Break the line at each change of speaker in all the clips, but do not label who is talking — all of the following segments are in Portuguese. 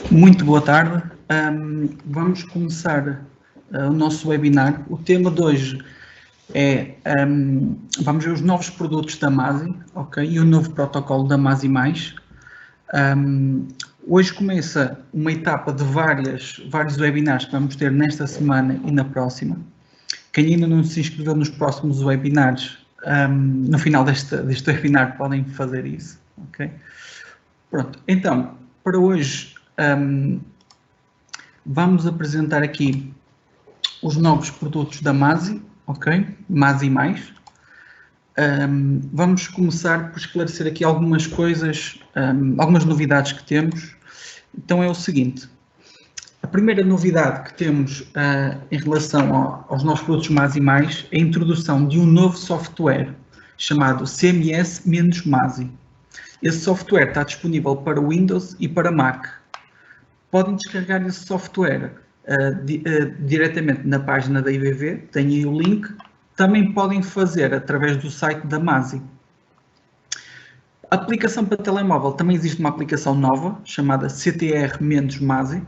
Muito boa tarde. Vamos começar o nosso webinar. O tema de hoje é, vamos ver os novos produtos da Masi, ok? E o novo protocolo da Masi+. Hoje começa uma etapa de vários webinars que vamos ter nesta semana e na próxima. Quem ainda não se inscreveu nos próximos webinars, no final deste webinar podem fazer isso, ok? Pronto, então, para hoje vamos apresentar aqui os novos produtos da Masi, ok? Masi+. Vamos começar por esclarecer aqui algumas coisas, algumas novidades que temos. Então é o seguinte, a primeira novidade que temos em relação aos novos produtos Masi+, é a introdução de um novo software chamado CMS-Masi. Esse software está disponível para Windows e para Mac. Podem descarregar esse software diretamente na página da IBV, tem aí o link. Também podem fazer através do site da Masi. A aplicação para telemóvel, também existe uma aplicação nova, chamada CTR-Masi.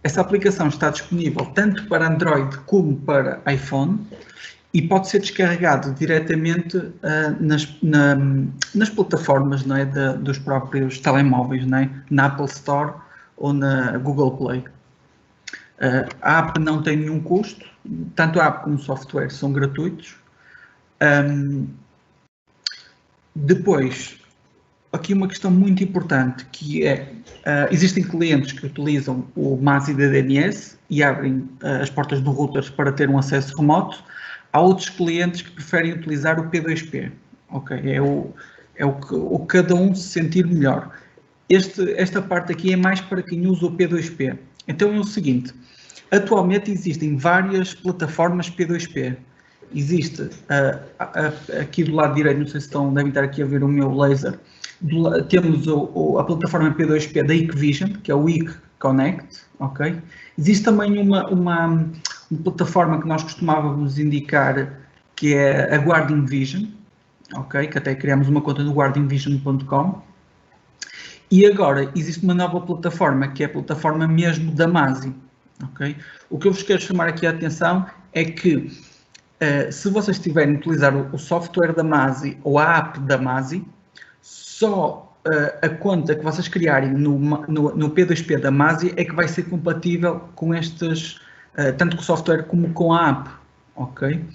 Essa aplicação está disponível tanto para Android como para iPhone e pode ser descarregado diretamente nas plataformas, não é, dos próprios telemóveis, não é, na Apple Store ou na Google Play. A app não tem nenhum custo, tanto a app como o software são gratuitos. Depois, aqui uma questão muito importante, que é, existem clientes que utilizam o Masi DNS e abrem as portas do router para ter um acesso remoto. Há outros clientes que preferem utilizar o P2P, ok? É o que cada um se sentir melhor. Esta parte aqui é mais para quem usa o P2P. Então é o seguinte, atualmente existem várias plataformas P2P. Existe, aqui do lado direito, não sei se devem estar aqui a ver o meu laser, temos a plataforma P2P da Hikvision, que é o Hik Connect, ok? Existe também uma plataforma que nós costumávamos indicar, que é a Guardian Vision, ok? Que até criamos uma conta no guardianvision.com. E agora existe uma nova plataforma, que é a plataforma mesmo da Masi, ok? O que eu vos quero chamar aqui a atenção é que se vocês estiverem a utilizar o software da Masi ou a app da Masi, só a conta que vocês criarem no P2P da Masi é que vai ser compatível com estes, tanto com o software como com a app, ok?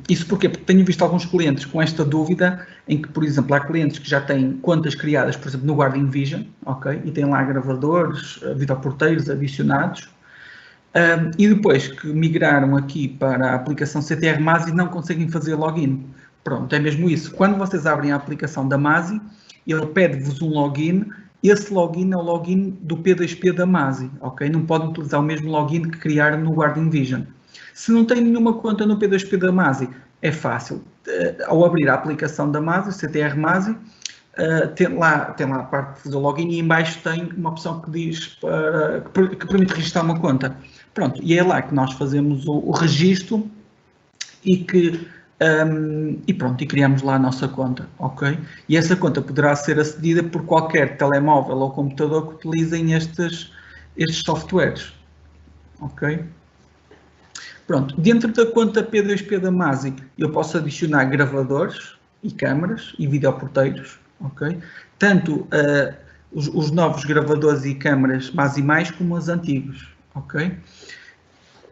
Isso porquê? Porque tenho visto alguns clientes com esta dúvida, em que, por exemplo, há clientes que já têm contas criadas, por exemplo, no Guardian Vision, ok? E têm lá gravadores, videoporteiros adicionados, e depois que migraram aqui para a aplicação CTR Masi não conseguem fazer login. Pronto, é mesmo isso. Quando vocês abrem a aplicação da Masi, ele pede-vos um login. Esse login é o login do P2P da Masi, ok? Não podem utilizar o mesmo login que criaram no Guardian Vision. Se não tem nenhuma conta no P2P da Masi, é fácil. Ao abrir a aplicação da Masi, CTR Masi, tem lá a parte de fazer o login e em baixo tem uma opção que diz que permite registrar uma conta. Pronto, e é lá que nós fazemos o registro e criamos lá a nossa conta, ok? E essa conta poderá ser acedida por qualquer telemóvel ou computador que utilizem estes softwares, ok? Pronto, dentro da conta P2P da Masi, eu posso adicionar gravadores e câmaras e videoporteiros, ok? Tanto os novos gravadores e câmaras Masi+, como os antigos, ok?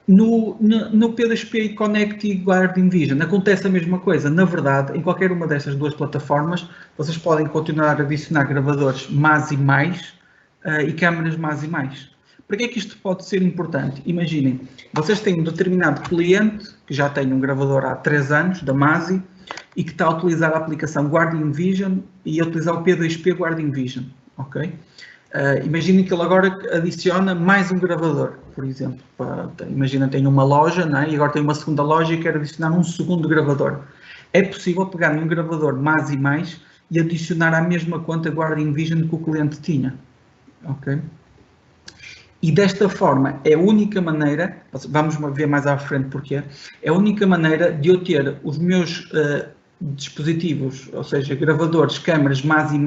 No P2P Connect e Guardian Vision acontece a mesma coisa. Na verdade, em qualquer uma destas duas plataformas, vocês podem continuar a adicionar gravadores Masi+, e câmaras Masi+. Para que é que isto pode ser importante? Imaginem, vocês têm um determinado cliente que já tem um gravador há 3 anos, da Masi, e que está a utilizar a aplicação Guardian Vision e a utilizar o P2P Guardian Vision, ok? Imaginem que ele agora adiciona mais um gravador, por exemplo. Imagina, tem uma loja, não é? E agora tem uma segunda loja e quer adicionar um segundo gravador. É possível pegar num gravador Masi+ e adicionar à mesma conta Guardian Vision que o cliente tinha, ok? E desta forma, é a única maneira, vamos ver mais à frente porquê, é a única maneira de eu ter os meus dispositivos, ou seja, gravadores, câmaras, Masi+,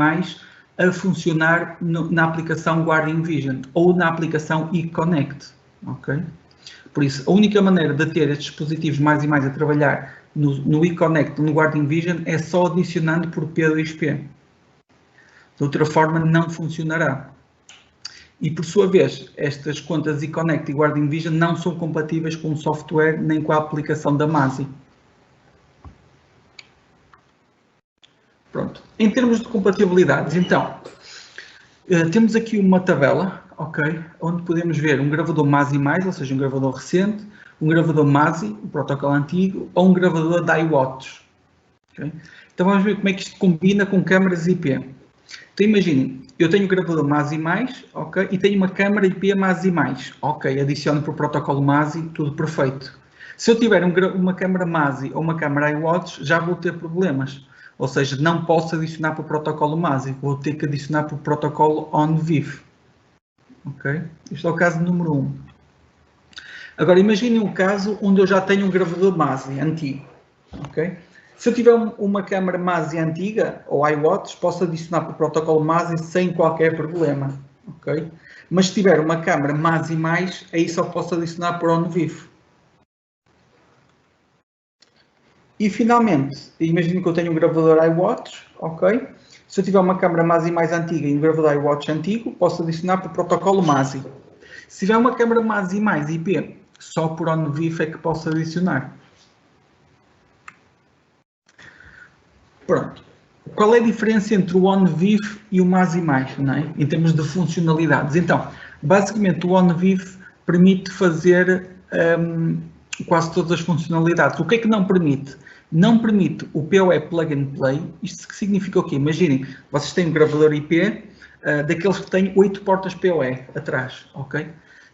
a funcionar na aplicação Guardian Vision ou na aplicação eConnect. Okay? Por isso, a única maneira de ter estes dispositivos mais e mais a trabalhar no eConnect, no Guardian Vision, é só adicionando por P2P. De outra forma, não funcionará. E, por sua vez, estas contas eConnect e Guardian Vision não são compatíveis com o software nem com a aplicação da Masi. Pronto. Em termos de compatibilidades, então, temos aqui uma tabela, ok, onde podemos ver um gravador Masi+, ou seja, um gravador recente, um gravador Masi, o protocolo antigo, ou um gravador da iWatch. Okay? Então vamos ver como é que isto combina com câmaras IP. Então imaginem, eu tenho o gravador Masi+, ok, e tenho uma câmara IP Masi+, ok, adiciono para o protocolo Masi, tudo perfeito. Se eu tiver uma câmara Masi ou uma câmara iWatch, já vou ter problemas. Ou seja, não posso adicionar para o protocolo Masi, vou ter que adicionar para o protocolo OnVIF. Ok? Este é o caso número 1. Agora, imaginem um caso onde eu já tenho um gravador Masi antigo. Ok? Se eu tiver uma câmara Masi antiga, ou iWatch, posso adicionar para o protocolo Masi sem qualquer problema. Ok? Mas se tiver uma câmara Masi+, aí só posso adicionar para o OnVIF. E finalmente, imagino que eu tenho um gravador iWatch, ok? Se eu tiver uma câmera Masi mais antiga e um gravador iWatch antigo, posso adicionar para o protocolo Masi. Se tiver uma câmera Masi mais IP, só por OnVIF é que posso adicionar. Pronto. Qual é a diferença entre o OnVIF e o Masi+, não é? Em termos de funcionalidades? Então, basicamente o OnVIF permite fazer quase todas as funcionalidades. O que é que não permite? Não permite o PoE Plug and Play. Isto significa o quê? Imaginem, vocês têm um gravador IP daqueles que têm 8 portas PoE atrás, ok?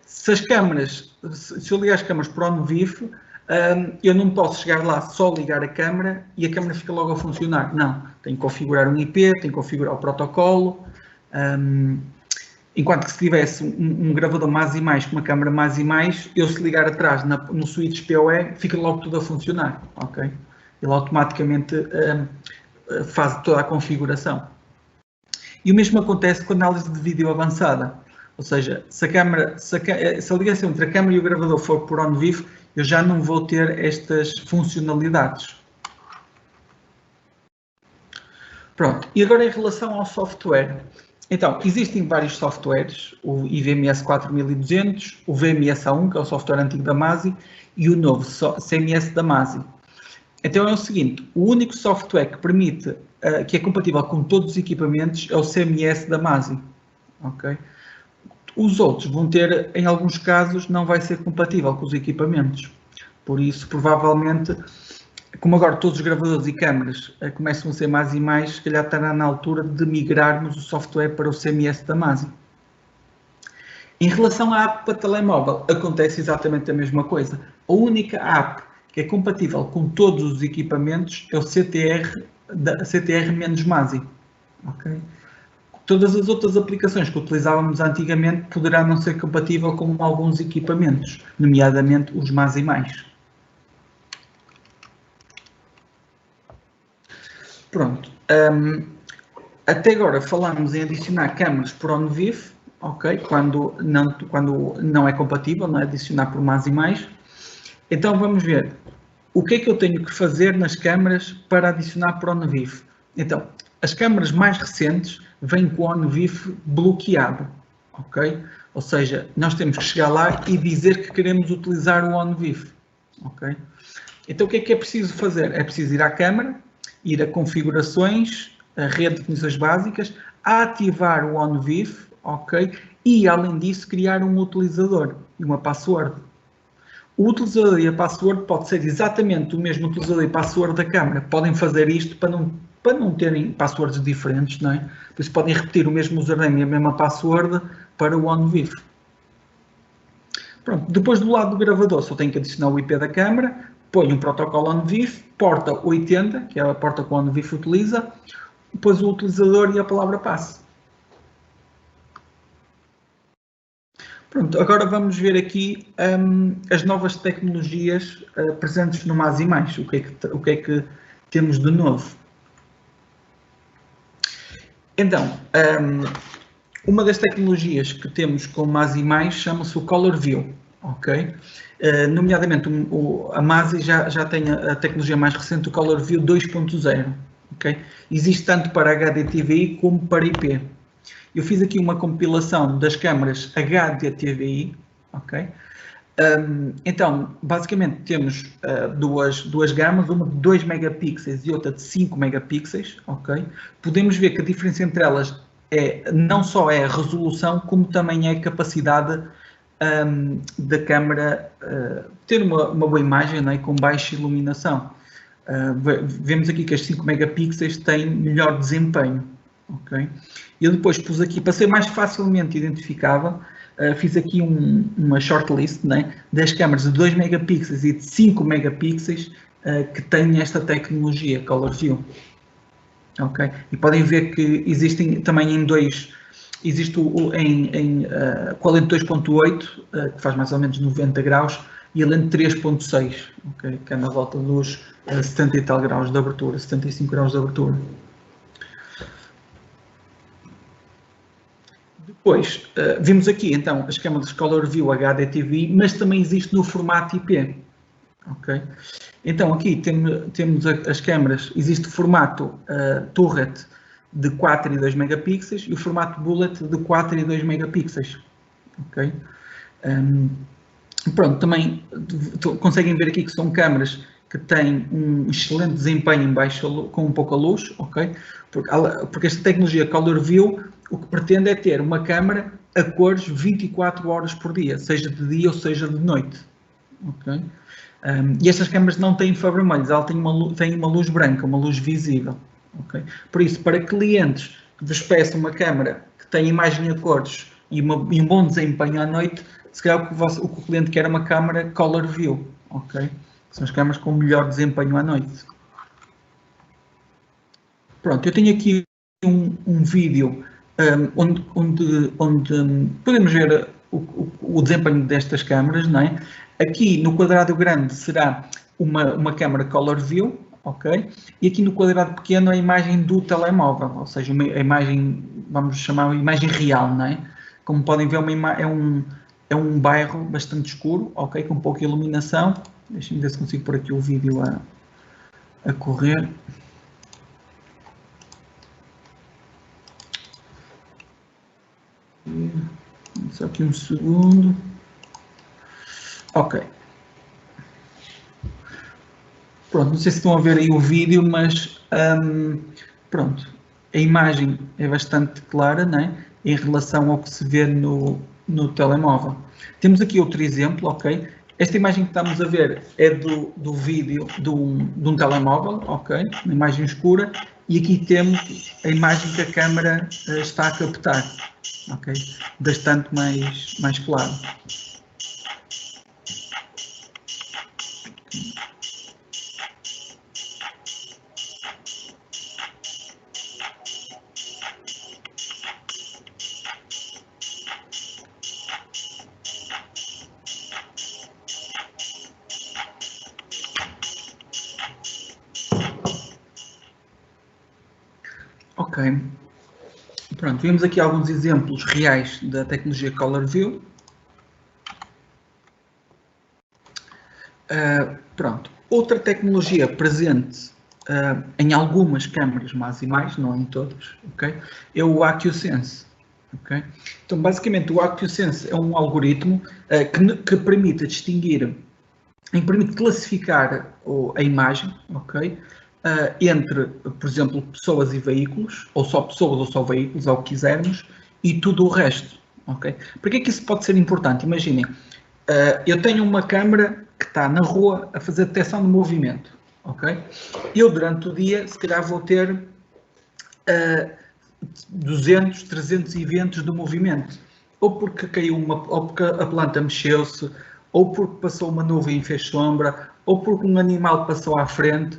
Se as câmaras, se eu ligar as câmaras por OnVIF, eu não posso chegar lá só ligar a câmara e a câmara fica logo a funcionar. Não, tenho que configurar um IP, tenho que configurar o protocolo. Enquanto que se tivesse um gravador Masi+, com uma câmara Masi+, eu se ligar atrás no switch PoE, fica logo tudo a funcionar, ok? Ele automaticamente faz toda a configuração. E o mesmo acontece com a análise de vídeo avançada. Ou seja, se a ligação entre a câmara e o gravador for por OnVIF, eu já não vou ter estas funcionalidades. Pronto, e agora em relação ao software. Então, existem vários softwares, o IVMS 4200, o VMS-A1, que é o software antigo da Masi, e o novo CMS da Masi. Então é o seguinte, o único software que permite, que é compatível com todos os equipamentos, é o CMS da Masi. Okay? Os outros vão ter, em alguns casos, não vai ser compatível com os equipamentos. Por isso, provavelmente, como agora todos os gravadores e câmaras começam a ser Masi+, se calhar estará na altura de migrarmos o software para o CMS da Masi. Em relação à app para telemóvel, acontece exatamente a mesma coisa. A única app que é compatível com todos os equipamentos é o CTR-Masi. Okay? Todas as outras aplicações que utilizávamos antigamente poderá não ser compatível com alguns equipamentos, nomeadamente os Masi+. Pronto. Até agora falamos em adicionar câmaras por OnVIF, ok? Quando não é compatível, não é adicionar por Masi+. Então vamos ver o que é que eu tenho que fazer nas câmaras para adicionar por OnVIF. Então, as câmaras mais recentes vêm com o OnVIF bloqueado, ok? Ou seja, nós temos que chegar lá e dizer que queremos utilizar o OnVIF, ok? Então o que é preciso fazer? É preciso ir à câmara, ir a configurações, a rede de definições básicas, ativar o OnVIF, ok? E além disso criar um utilizador e uma password. O utilizador e a password pode ser exatamente o mesmo utilizador e password da câmara. Podem fazer isto para não terem passwords diferentes, não é? Por isso podem repetir o mesmo username e a mesma password para o OnVIF. Pronto, depois do lado do gravador só tenho que adicionar o IP da câmara, ponho um protocolo OnVIF, porta 80, que é a porta que o OnVIF utiliza, depois o utilizador e a palavra passe. Pronto, agora vamos ver aqui as novas tecnologias presentes no Masi+. O que é que temos de novo? Então, uma das tecnologias que temos com MASI+, chama-se o Color View, ok? Nomeadamente, a MASI já tem a tecnologia mais recente, o Color View 2.0, ok? Existe tanto para HDTVI como para IP. Eu fiz aqui uma compilação das câmaras HDTVI, ok? Então, basicamente temos duas gamas, uma de 2 megapixels e outra de 5 megapixels, ok? Podemos ver que a diferença entre elas não só é a resolução, como também é a capacidade da câmara ter uma boa imagem, né, com baixa iluminação. Vemos aqui que as 5 megapixels têm melhor desempenho, ok? Eu depois pus aqui, para ser mais facilmente identificável, fiz aqui uma shortlist, né, das câmaras de 2 megapixels e de 5 megapixels que têm esta tecnologia Color View. Ok? E podem ver que existem também em existe com a lente 2.8, que faz mais ou menos 90 graus, e a lente 3.6, okay, que é na volta dos 70 e tal graus de abertura, 75 graus de abertura. Depois, vimos aqui então as câmaras Color View HDTV, mas também existe no formato IP. Ok? Então aqui temos as câmaras, existe o formato turret de 4 e 2 megapixels e o formato bullet de 4 e 2 megapixels. Ok? Pronto, também conseguem ver aqui que são câmaras que têm um excelente desempenho com pouca luz, ok? Porque esta tecnologia Color View o que pretende é ter uma câmara a cores 24 horas por dia, seja de dia ou seja de noite. Ok? E estas câmaras não têm infravermelhos, elas têm uma luz branca, uma luz visível. Okay? Por isso, para clientes que vos peçam uma câmara que tem imagem a cores e um bom desempenho à noite, se calhar o que o cliente quer é uma câmara Color View. Okay? São as câmaras com melhor desempenho à noite. Pronto, eu tenho aqui um vídeo onde podemos ver o desempenho destas câmaras, não é? Aqui no quadrado grande será uma câmara Color View, ok? E aqui no quadrado pequeno a imagem do telemóvel, ou seja, a imagem, vamos chamar a imagem real, não é? Como podem ver, é um bairro bastante escuro, ok? Com pouca iluminação. Deixem-me ver se consigo pôr aqui o vídeo a correr. Só aqui um segundo. Ok. Pronto, não sei se estão a ver aí o vídeo, mas pronto, a imagem é bastante clara, né, em relação ao que se vê no telemóvel. Temos aqui outro exemplo, ok? Esta imagem que estamos a ver é do vídeo de um telemóvel, ok? Uma imagem escura, e aqui temos a imagem que a câmara está a captar, ok? Bastante mais claro. Ok, pronto, vimos aqui alguns exemplos reais da tecnologia Color View. Pronto, outra tecnologia presente em algumas câmaras MASI+, não em todas, ok? É o AccuSense. Okay? Então, basicamente, o AccuSense é um algoritmo que permite distinguir, permite classificar a imagem, ok? Entre, por exemplo, pessoas e veículos, ou só pessoas ou só veículos, ao que quisermos, e tudo o resto. Okay? Por que é que isso pode ser importante? Imaginem, eu tenho uma câmara que está na rua a fazer detecção de movimento. Okay? Eu, durante o dia, se calhar vou ter 200, 300 eventos de movimento. Ou porque caiu ou porque a planta mexeu-se, ou porque passou uma nuvem e fez sombra, ou porque um animal passou à frente.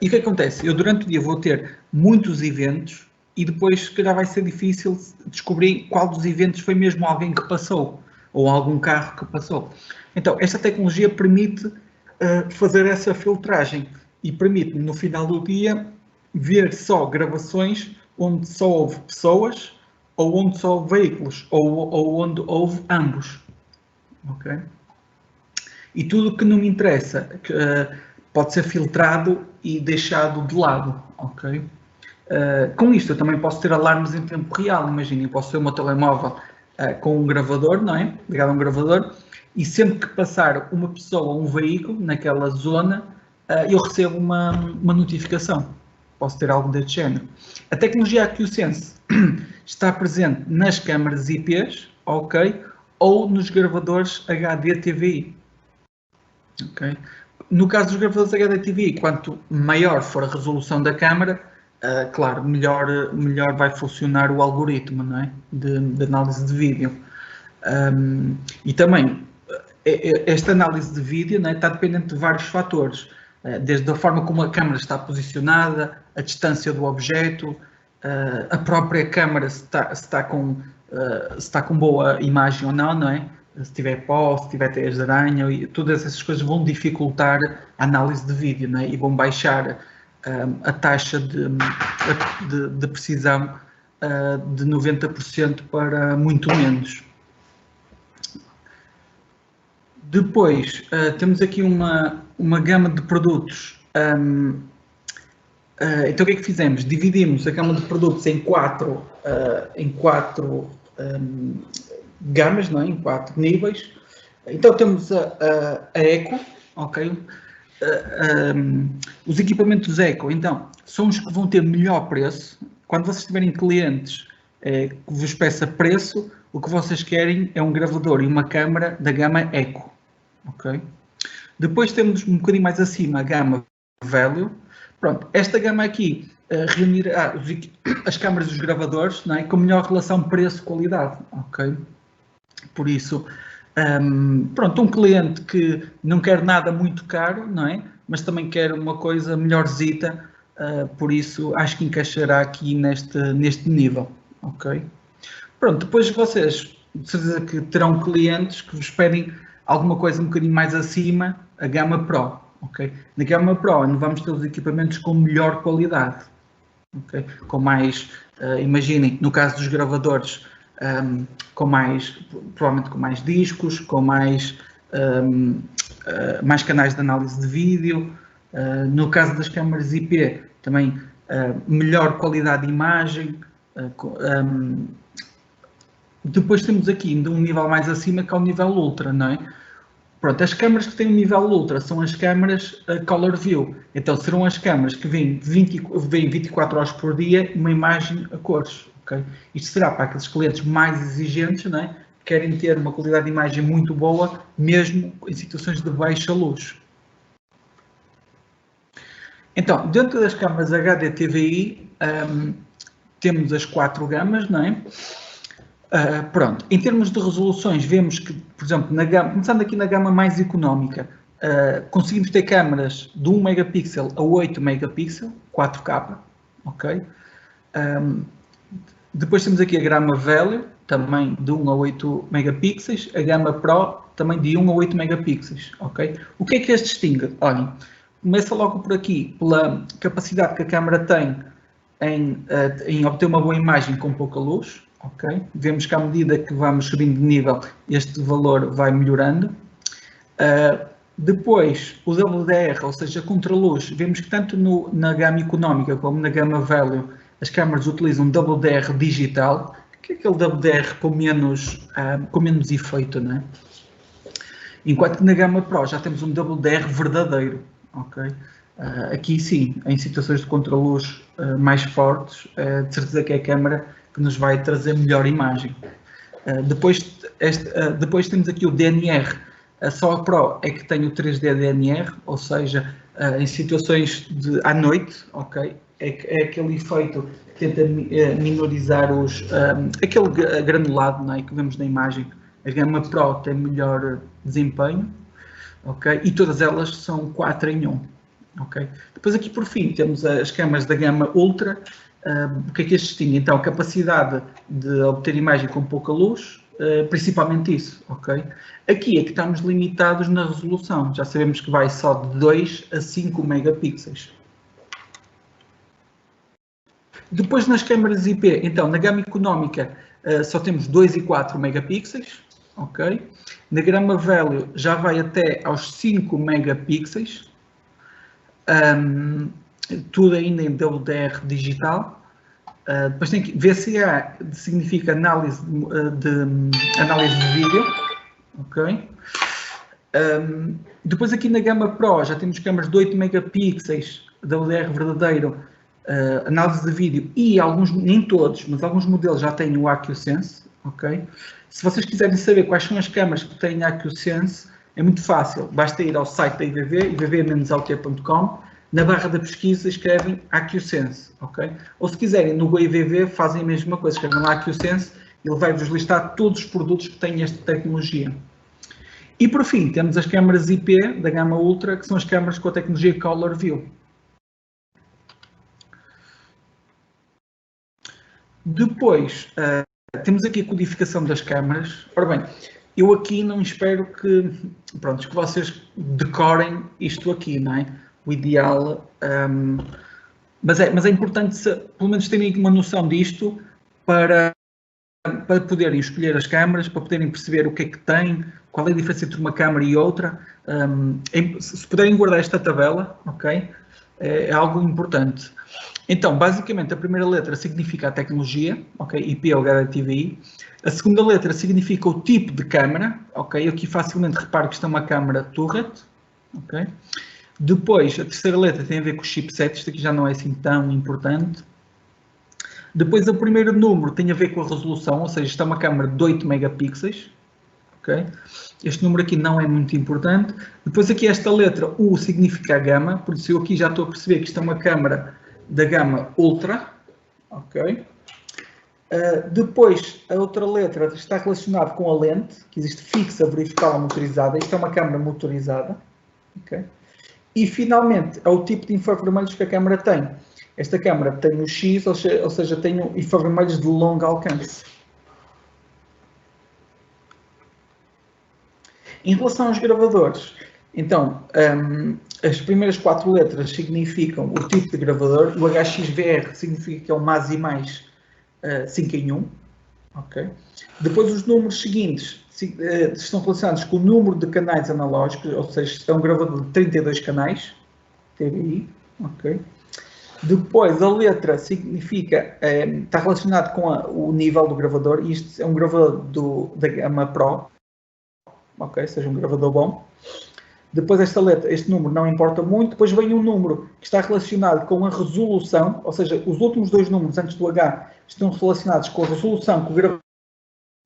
E o que acontece? Eu durante o dia vou ter muitos eventos e depois, se calhar, vai ser difícil descobrir qual dos eventos foi mesmo alguém que passou ou algum carro que passou. Então, esta tecnologia permite fazer essa filtragem e permite-me, no final do dia, ver só gravações onde só houve pessoas, ou onde só houve veículos, ou onde houve ambos. Ok? E tudo o que não me interessa pode ser filtrado e deixado de lado. Ok? Com isto eu também posso ter alarmes em tempo real. Imaginem, eu posso ter o meu telemóvel com um gravador, não é? Ligado a um gravador, e sempre que passar uma pessoa ou um veículo naquela zona, eu recebo uma notificação. Posso ter algo deste género. A tecnologia AQSense está presente nas câmaras IPs, ok? Ou nos gravadores HD-TVI. Okay? No caso dos gravadores HD-TVI, quanto maior for a resolução da câmara, claro, melhor vai funcionar o algoritmo, não é? de análise de vídeo. E também, esta análise de vídeo, não é? Está dependente de vários fatores, desde a forma como a câmara está posicionada, a distância do objeto, a própria câmara se está com boa imagem ou não, não é? Se tiver pó, se tiver teias de aranha, e todas essas coisas vão dificultar a análise de vídeo, não é? E vão baixar a taxa de precisão de 90% para muito menos. Depois, temos aqui uma gama de produtos. Então, o que é que fizemos? Dividimos a gama de produtos em quatro gamas, não é? Em 4 níveis. Então, temos a Eco, ok? Os equipamentos Eco, então, são os que vão ter melhor preço. Quando vocês tiverem clientes que vos peça preço, o que vocês querem é um gravador e uma câmara da gama Eco, ok? Depois temos um bocadinho mais acima a gama Value. Pronto, esta gama aqui reunirá as câmaras e os gravadores, não é? Com melhor relação preço-qualidade, ok? Por isso, pronto, um cliente que não quer nada muito caro, não é? Mas também quer uma coisa melhorzita, por isso acho que encaixará aqui neste nível, ok? Pronto, depois vocês, de certeza que terão clientes que vos pedem alguma coisa um bocadinho mais acima, a gama Pro, ok? Na gama Pro vamos ter os equipamentos com melhor qualidade, ok? Com mais, imaginem, no caso dos gravadores, provavelmente com mais discos, com mais canais de análise de vídeo. No caso das câmaras IP, também melhor qualidade de imagem. Depois temos aqui ainda um nível mais acima, que é o nível Ultra, não é? Pronto, as câmaras que têm o nível Ultra são as câmaras Color View. Então, serão as câmaras que vêm 24 horas por dia uma imagem a cores. Okay? Isto será para aqueles clientes mais exigentes, não é? Que querem ter uma qualidade de imagem muito boa, mesmo em situações de baixa luz. Então, dentro das câmaras HD-TVI, temos as 4 gamas, não é? Pronto, em termos de resoluções, vemos que, por exemplo, começando aqui na gama mais económica, conseguimos ter câmaras de 1 megapixel a 8 megapixel, 4K, ok? Depois temos aqui a gama Value, também de 1 a 8 megapixels, a gama Pro, também de 1 a 8 megapixels, ok? O que é que as distingue? Olhem, começa logo por aqui, pela capacidade que a câmera tem em obter uma boa imagem com pouca luz, ok? Vemos que à medida que vamos subindo de nível, este valor vai melhorando. Depois, o WDR, ou seja, contraluz, vemos que tanto na gama económica como na gama Value, as câmaras utilizam WDR digital, que é aquele WDR com menos efeito, não é? Enquanto que na gama Pro já temos um WDR verdadeiro, ok? Aqui sim, em situações de contraluz mais fortes, de certeza que é a câmara que nos vai trazer melhor imagem. Depois temos aqui o DNR. Só a Pro é que tem o 3D DNR, ou seja, em situações à noite, ok? É aquele efeito que tenta minorizar aquele granulado, não é? Que vemos na imagem. A gama Pro tem melhor desempenho, ok? E todas elas são 4 em 1, ok? Depois aqui por fim temos as câmaras da gama Ultra. O que é que as distingue? Então, a capacidade de obter imagem com pouca luz, principalmente isso, ok? Aqui é que estamos limitados na resolução. Já sabemos que vai só de 2 a 5 megapixels. Depois nas câmaras IP, então na gama económica só temos 2 e 4 megapixels, ok? Na gama value já vai até aos 5 megapixels, tudo ainda em WDR digital. Depois tem que VCA significa análise de vídeo, ok? Depois aqui na gama Pro já temos câmaras de 8 megapixels, WDR verdadeiro, análise de vídeo e alguns, nem todos, mas alguns modelos já têm o AccuSense, ok? Se vocês quiserem saber quais são as câmaras que têm AccuSense, é muito fácil, basta ir ao site da IVV, ivv-aut.com, na barra da pesquisa escrevem AccuSense, ok? Ou se quiserem no IVV fazem a mesma coisa, escrevem lá AccuSense, ele vai-vos listar todos os produtos que têm esta tecnologia. E por fim, temos as câmaras IP da gama Ultra, que são as câmaras com a tecnologia Color View. Depois, temos aqui a codificação das câmaras. Ora bem, eu aqui não espero que vocês decorem isto aqui, não é? O ideal, mas é importante, pelo menos, terem uma noção disto para poderem escolher as câmaras, para poderem perceber o que é que tem, qual é a diferença entre uma câmara e outra. Se puderem guardar esta tabela, ok? É algo importante. Então, basicamente, a primeira letra significa a tecnologia, ok? IP ou HDTVI. A segunda letra significa o tipo de câmara, ok? Eu aqui facilmente reparo que isto é uma câmara turret, ok? Depois, a terceira letra tem a ver com o chipset, isto aqui já não é assim tão importante. Depois, o primeiro número tem a ver com a resolução, ou seja, isto é uma câmara de 8 megapixels, ok? Este número aqui não é muito importante. Depois, aqui esta letra U significa a gama, por isso eu aqui já estou a perceber que isto é uma câmara da gama Ultra, ok? Depois, a outra letra está relacionada com a lente, que existe fixa, vertical ou motorizada. Isto é uma câmara motorizada, ok? E, finalmente, é o tipo de infravermelhos que a câmara tem. Esta câmara tem o X, ou seja, tem infravermelhos de longo alcance. Em relação aos gravadores, então, as primeiras 4 letras significam o tipo de gravador, o HXVR significa que é o mais e mais 5 em 1, ok? Depois os números seguintes estão relacionados com o número de canais analógicos, ou seja, é um gravador de 32 canais, TVI, ok? Depois a letra significa, está relacionado com o nível do gravador, e isto é um gravador da gama Pro, ok? Seja um gravador bom. Depois esta letra, este número não importa muito. Depois vem um número que está relacionado com a resolução, ou seja, os últimos 2 números antes do H estão relacionados com a resolução que o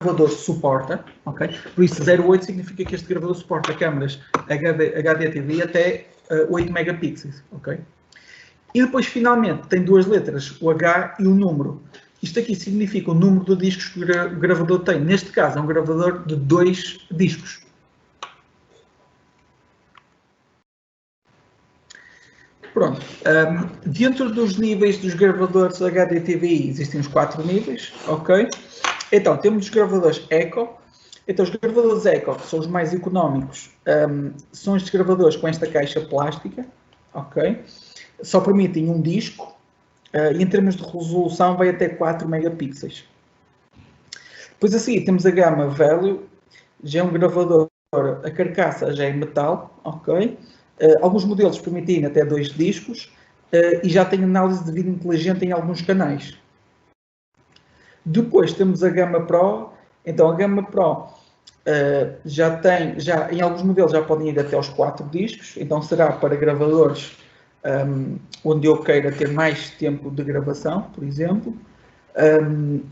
gravador suporta, ok? Por isso 08 significa que este gravador suporta câmaras HDTV até 8 megapixels, ok? E depois finalmente tem 2 letras, o H e o número. Isto aqui significa o número de discos que o gravador tem. Neste caso é um gravador de 2 discos. Pronto, dentro dos níveis dos gravadores HDTVI existem os 4 níveis, ok? Então, temos os gravadores Eco. Então, os gravadores Eco, que são os mais económicos, são estes gravadores com esta caixa plástica, ok? Só permitem um disco, e em termos de resolução vai até 4 megapixels. Depois a seguir temos a gama Value, já é um gravador, a carcaça já é metal, ok? Alguns modelos permitem até 2 discos e já tem análise de vídeo inteligente em alguns canais. Depois temos a gama Pro. Então a gama Pro já em alguns modelos já podem ir até aos 4 discos, então será para gravadores onde eu queira ter mais tempo de gravação, por exemplo.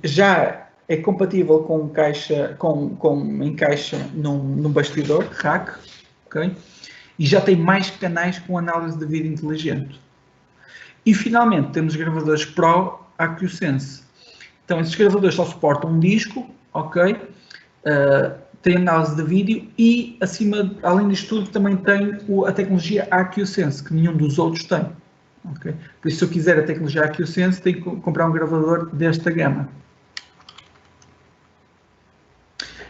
Já é compatível com encaixa num bastidor, rack, ok? E já tem mais canais com análise de vídeo inteligente. E finalmente temos gravadores Pro AccuSense. Então esses gravadores só suportam um disco, ok? Tem análise de vídeo e, além disto tudo, também tem a tecnologia AccuSense, que nenhum dos outros tem. Okay? Por isso, se eu quiser a tecnologia AccuSense, tenho que comprar um gravador desta gama.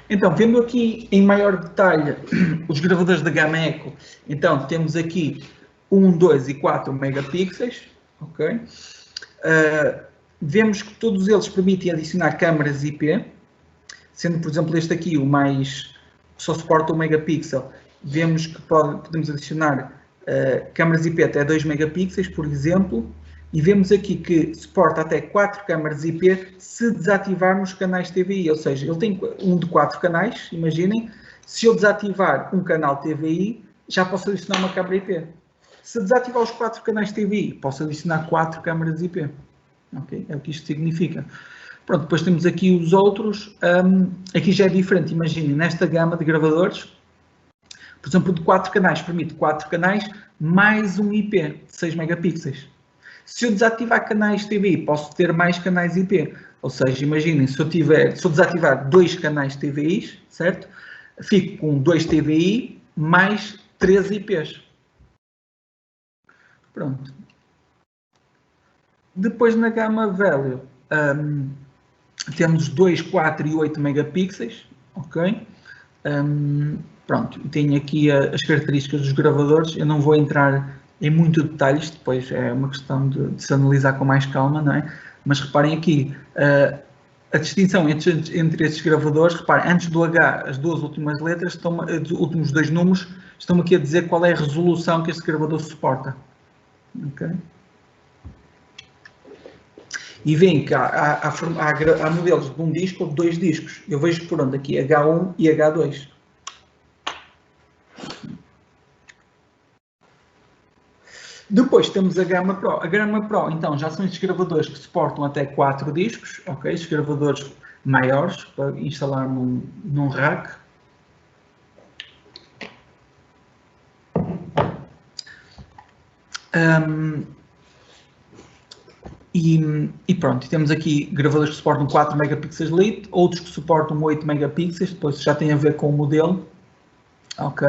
Então, vendo aqui em maior detalhe os gravadores da gama Eco, então temos aqui 1, 2 e 4 megapixels, ok? vemos que todos eles permitem adicionar câmaras IP, sendo, por exemplo, este aqui o mais, só suporta 1 megapixel. Vemos que podemos adicionar câmaras IP até 2 megapixels, por exemplo, e vemos aqui que suporta até 4 câmaras IP se desativarmos canais TVI, ou seja, ele tem um de 4 canais, imaginem, se eu desativar um canal TVI, já posso adicionar uma câmara IP. Se desativar os 4 canais TVI, posso adicionar 4 câmaras IP. Okay? É o que isto significa. Pronto, depois temos aqui os outros. Aqui já é diferente, imaginem, nesta gama de gravadores, por exemplo, de 4 canais, permite 4 canais mais um IP de 6 megapixels. Se eu desativar canais TVI, posso ter mais canais IP. Ou seja, imaginem, se eu desativar 2 canais TVI, certo? Fico com 2 TVI mais 3 IPs. Pronto. Depois na gama Value, temos 2, 4 e 8 megapixels, ok? Pronto, tenho aqui as características dos gravadores, eu não vou entrar em muito detalhes, depois é uma questão de se analisar com mais calma, não é? Mas reparem aqui, a distinção entre estes gravadores, reparem, antes do H, as duas últimas letras, os últimos 2 números, estão aqui a dizer qual é a resolução que este gravador suporta. Ok? E veem que há modelos de um disco ou de 2 discos. Eu vejo por onde aqui H1 e H2. Depois temos a Gama Pro. A Gama Pro, então, já são estes gravadores que suportam até 4 discos, ok? Estes gravadores maiores para instalar num rack. E pronto, temos aqui gravadores que suportam 4 megapixels lead, outros que suportam 8 megapixels, depois já tem a ver com o modelo, ok?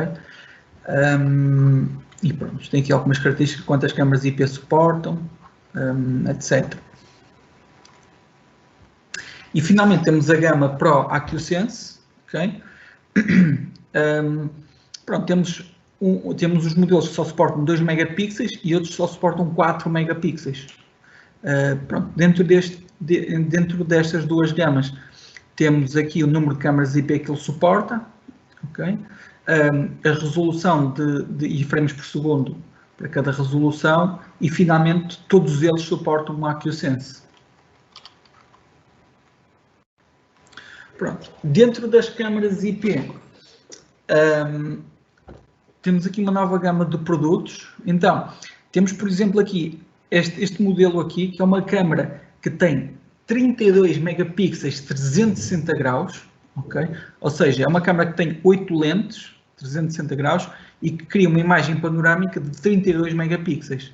E pronto, tem aqui algumas características, quantas câmaras IP suportam, etc. E finalmente temos a gama Pro AccuSense, ok? Pronto, temos os modelos que só suportam 2 megapixels e outros que só suportam 4 megapixels. Pronto, dentro destas duas gamas temos aqui o número de câmaras IP que ele suporta, ok? A resolução de frames por segundo para cada resolução e finalmente todos eles suportam o AccuSense. Pronto, dentro das câmaras IP temos aqui uma nova gama de produtos. Então, temos por exemplo aqui este modelo aqui, que é uma câmara que tem 32 megapixels 360 graus, ok? Ou seja, é uma câmara que tem 8 lentes 360 graus e que cria uma imagem panorâmica de 32 megapixels.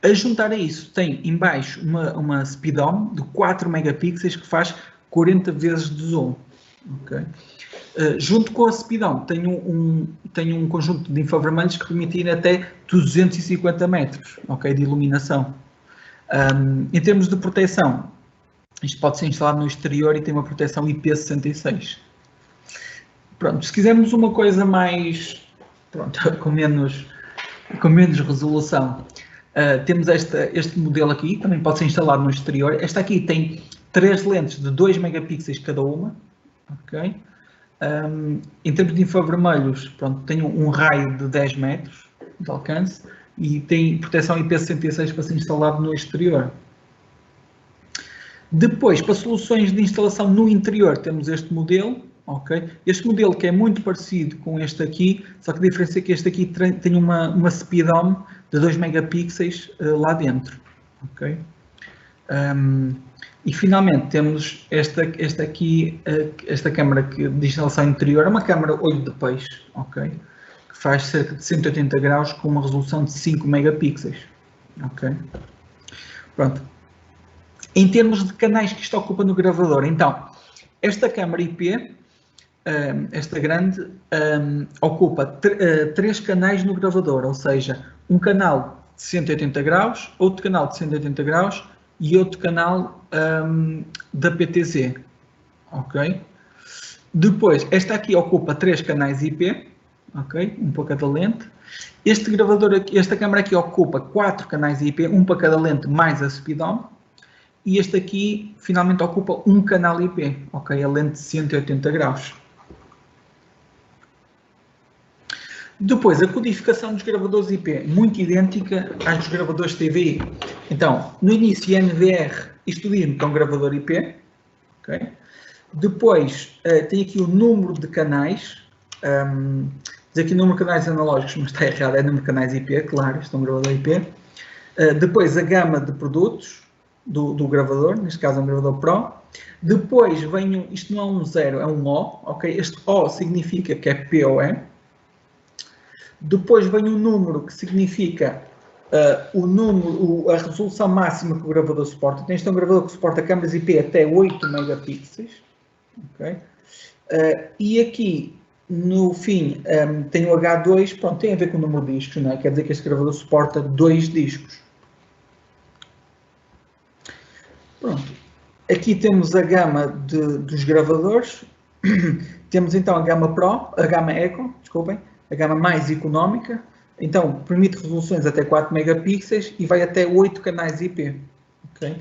A juntar a isso, tem em baixo uma speedometer de 4 megapixels que faz 40 vezes de zoom, ok? Junto com a speedometer tem um conjunto de infravermelhos que permite ir até 250 metros, ok, de iluminação. Em termos de proteção, isto pode ser instalado no exterior e tem uma proteção IP66. Pronto, se quisermos uma coisa mais, pronto, com menos resolução, temos este modelo aqui, também pode ser instalado no exterior. Esta aqui tem 3 lentes de 2 megapixels cada uma, ok? Em termos de infravermelhos, pronto, tem um raio de 10 metros de alcance e tem proteção IP66 para ser instalado no exterior. Depois, para soluções de instalação no interior, temos este modelo, ok? Este modelo que é muito parecido com este aqui, só que a diferença é que este aqui tem uma speedometer de 2 megapixels lá dentro, ok? E finalmente temos esta câmara de instalação interior, é uma câmara olho de peixe, ok? Que faz cerca de 180 graus com uma resolução de 5 megapixels, ok? Pronto. Em termos de canais que isto ocupa no gravador, então, esta câmara IP, esta grande, ocupa 3 canais no gravador, ou seja, um canal de 180 graus, outro canal de 180 graus, e outro canal da PTZ, ok? Depois, esta aqui ocupa 3 canais IP, ok? Um para cada lente. Este gravador aqui, esta câmara aqui ocupa 4 canais IP, um para cada lente mais a speedometer. e este aqui finalmente ocupa um canal IP, ok? A lente de 180 graus. Depois, a codificação dos gravadores IP, muito idêntica às dos gravadores TVI. Então, no início, NVR, isto diz-me que é um gravador IP, ok? Depois, tem aqui o número de canais, diz aqui o número de canais analógicos, mas está errado, é o número de canais IP, claro, isto é um gravador IP. Depois, a gama de produtos do gravador, neste caso é um gravador Pro. Depois, vem, isto não é um 0, é um O, ok? Este O significa que é PoE. Depois vem o número, que significa a resolução máxima que o gravador suporta. Este é um gravador que suporta câmaras IP até 8 megapixels. Okay? E aqui, no fim, tem o H2, pronto, tem a ver com o número de discos, não é? Quer dizer que este gravador suporta 2 discos. Pronto. Aqui temos a gama dos gravadores. Temos então a gama Pro, a gama Eco, desculpem, a gama mais económica. Então, permite resoluções até 4 megapixels e vai até 8 canais IP. Okay?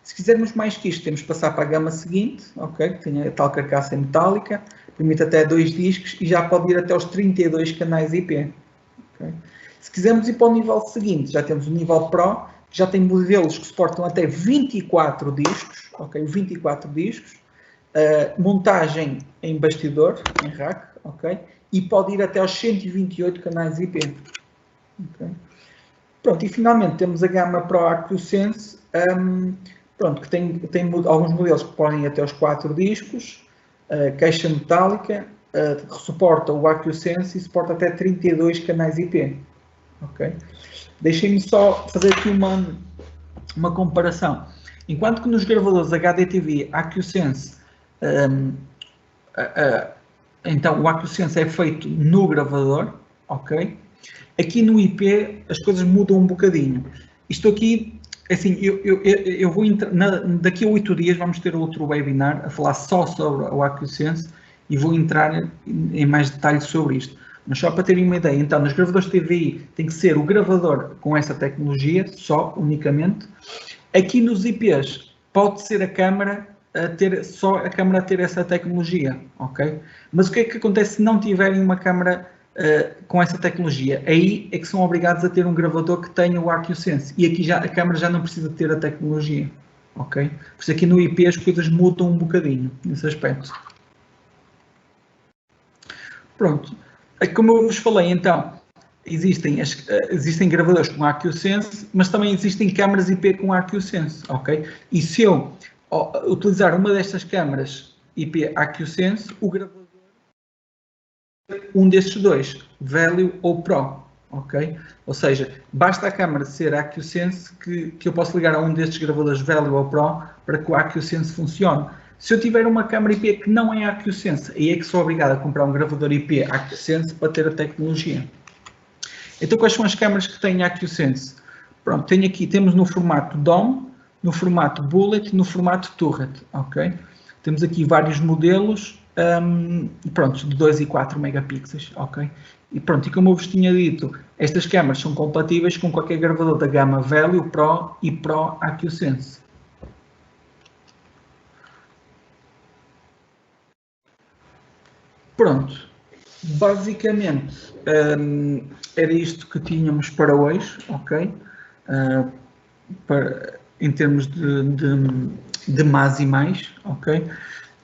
Se quisermos mais que isto, temos que passar para a gama seguinte, okay? Que tem a tal carcaça metálica, permite até 2 discos e já pode ir até os 32 canais IP. Okay? Se quisermos ir para o nível seguinte, já temos o nível Pro, que já tem modelos que suportam até 24 discos, okay? 24 discos, montagem em bastidor, em rack, ok? E pode ir até aos 128 canais IP. Okay? Pronto, e finalmente temos a gama Pro AccuSense, pronto, que tem alguns modelos que podem ir até aos 4 discos, caixa metálica, suporta o AccuSense e suporta até 32 canais IP. Okay? Deixem-me só fazer aqui uma comparação. Enquanto que nos gravadores HDTV AccuSense, então o AccuSense é feito no gravador, ok? Aqui no IP as coisas mudam um bocadinho. Isto aqui, assim, eu vou entrar, daqui a 8 dias vamos ter outro webinar a falar só sobre o AccuSense e vou entrar em mais detalhes sobre isto. Mas só para terem uma ideia, então nos gravadores TVI tem que ser o gravador com essa tecnologia, só, unicamente. Aqui nos IPs pode ser a câmara só a câmara ter essa tecnologia, ok? Mas o que é que acontece se não tiverem uma câmara com essa tecnologia? Aí é que são obrigados a ter um gravador que tenha o AccuSense. E aqui a câmara já não precisa ter a tecnologia, ok? Por isso aqui no IP as coisas mudam um bocadinho nesse aspecto. Pronto. Como eu vos falei, então, existem gravadores com AccuSense, mas também existem câmaras IP com AccuSense, ok? E se eu utilizar uma destas câmaras IP AccuSense, o gravador um destes dois, Value ou Pro, ok? Ou seja, basta a câmara ser AccuSense que eu posso ligar a um destes gravadores Value ou Pro para que o AccuSense funcione. Se eu tiver uma câmara IP que não é AccuSense, aí é que sou obrigado a comprar um gravador IP AccuSense para ter a tecnologia. Então, quais são as câmaras que têm AccuSense? Pronto, temos no formato DOM, no formato Bullet, no formato Turret, ok? Temos aqui vários modelos, pronto, de 2 e 4 megapixels, ok? E pronto, e como eu vos tinha dito, estas câmaras são compatíveis com qualquer gravador da gama Value, Pro e Pro AccuSense. Pronto, basicamente era isto que tínhamos para hoje, ok? Em termos de mais e mais, ok?